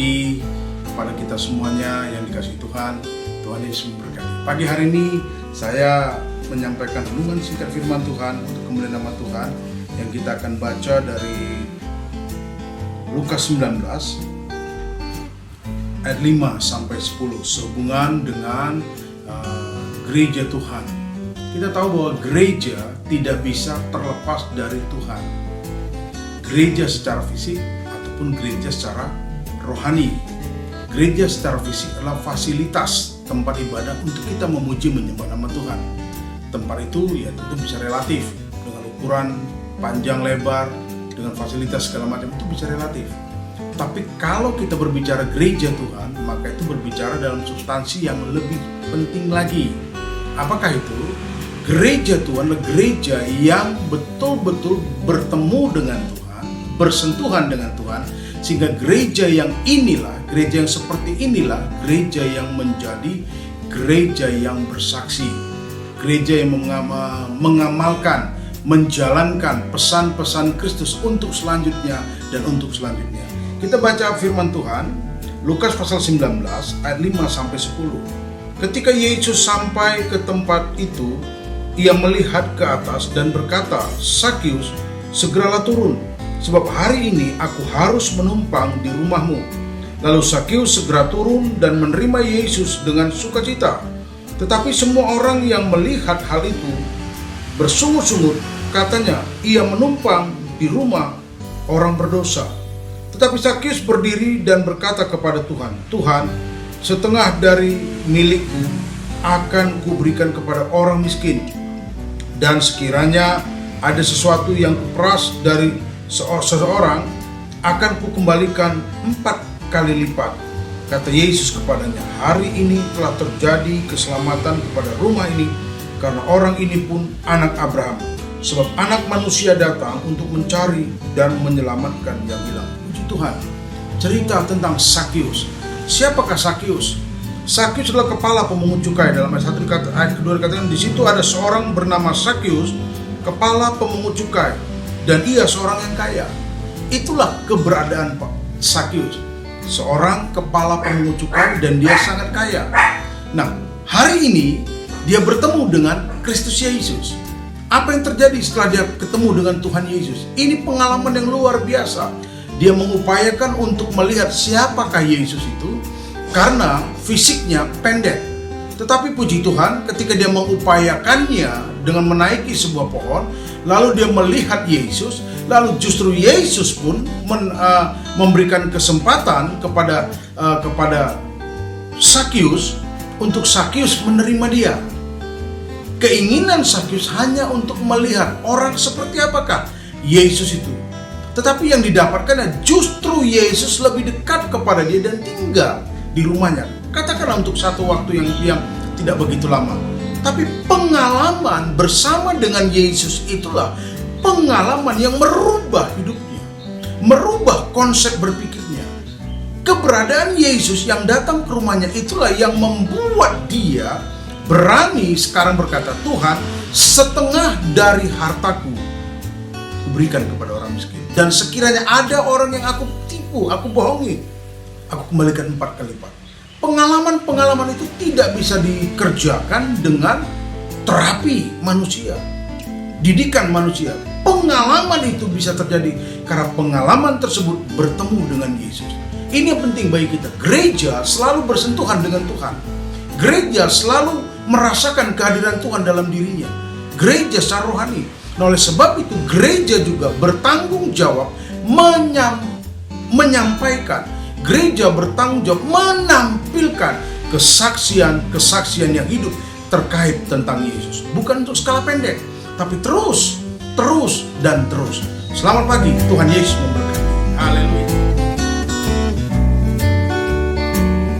pagi kepada kita semuanya yang dikasihi Tuhan. Tuhan Yesus memberkati. Pagi hari ini saya menyampaikan renungan singkat firman Tuhan untuk kemuliaan nama Tuhan yang kita akan baca dari Lukas 19 ayat 5 sampai 10 sehubungan dengan gereja Tuhan. Kita tahu bahwa gereja tidak bisa terlepas dari Tuhan. Gereja secara fisik ataupun gereja secara rohani. Gereja secara fisik adalah fasilitas tempat ibadah untuk kita memuji menyembah nama Tuhan. Tempat itu ya tentu bisa relatif dengan ukuran panjang lebar, dengan fasilitas segala macam itu bisa relatif. Tapi kalau kita berbicara gereja Tuhan, maka itu berbicara dalam substansi yang lebih penting lagi. Apakah itu? Gereja Tuhan adalah gereja yang betul-betul bertemu dengan Tuhan, bersentuhan dengan Tuhan, sehingga gereja yang inilah, gereja yang seperti inilah, gereja yang menjadi gereja yang bersaksi, gereja yang mengamalkan, menjalankan pesan-pesan Kristus untuk selanjutnya dan untuk selanjutnya. Kita baca firman Tuhan, Lukas pasal 19 ayat 5 sampai 10. Ketika Yesus sampai ke tempat itu, ia melihat ke atas dan berkata, "Sakius, segeralah turun, sebab hari ini aku harus menumpang di rumahmu." Lalu Sakius segera turun dan menerima Yesus dengan sukacita. Tetapi semua orang yang melihat hal itu bersungut-sungut, katanya, "Ia menumpang di rumah orang berdosa." Tetapi Sakius berdiri dan berkata kepada Tuhan, "Tuhan, setengah dari milikku akan kuberikan kepada orang miskin. Dan sekiranya ada sesuatu yang kuperas dari seseorang, akan kukembalikan 4 kali lipat." Kata Yesus kepadanya, "Hari ini telah terjadi keselamatan kepada rumah ini, karena orang ini pun anak Abraham. Sebab anak manusia datang untuk mencari dan menyelamatkan yang hilang." Puji Tuhan. Cerita tentang Sakius. Siapakah Sakius? Sakius adalah kepala pemungut cukai. Dalam ayat 1 ayat kedua dikatakan, di situ ada seorang bernama Sakius, kepala pemungut cukai, dan ia seorang yang kaya. Itulah keberadaan Pak Sakius, seorang kepala pemungut cukai dan dia sangat kaya. Nah, hari ini dia bertemu dengan Kristus Yesus. Apa yang terjadi setelah dia ketemu dengan Tuhan Yesus? Ini pengalaman yang luar biasa. Dia mengupayakan untuk melihat siapakah Yesus itu, karena fisiknya pendek. Tetapi puji Tuhan, ketika dia mengupayakannya dengan menaiki sebuah pohon, lalu dia melihat Yesus, lalu justru Yesus pun memberikan kesempatan kepada Sakius untuk Sakius menerima dia. Keinginan Sakius hanya untuk melihat orang seperti apakah Yesus itu. Tetapi yang didapatkan justru Yesus lebih dekat kepada dia dan tinggal di rumahnya. Katakanlah untuk satu waktu yang tidak begitu lama. Tapi pengalaman bersama dengan Yesus itulah pengalaman yang merubah hidupnya, merubah konsep berpikirnya. Keberadaan Yesus yang datang ke rumahnya itulah yang membuat dia berani sekarang berkata, "Tuhan, setengah dari hartaku kuberikan kepada orang miskin. Dan sekiranya ada orang yang aku tipu, aku bohongi, aku kembalikan 4 kali lipat." Pengalaman-pengalaman itu tidak bisa dikerjakan dengan terapi manusia, didikan manusia. Pengalaman itu bisa terjadi karena pengalaman tersebut bertemu dengan Yesus. Ini yang penting bagi kita. Gereja selalu bersentuhan dengan Tuhan. Gereja selalu merasakan kehadiran Tuhan dalam dirinya. Gereja secara rohani. Nah, oleh sebab itu gereja juga bertanggung jawab menyampaikan. Gereja bertanggung jawab menampilkan kesaksian yang hidup terkait tentang Yesus. Bukan untuk skala pendek, tapi terus dan terus. Selamat pagi, Tuhan Yesus memberkati. Haleluya.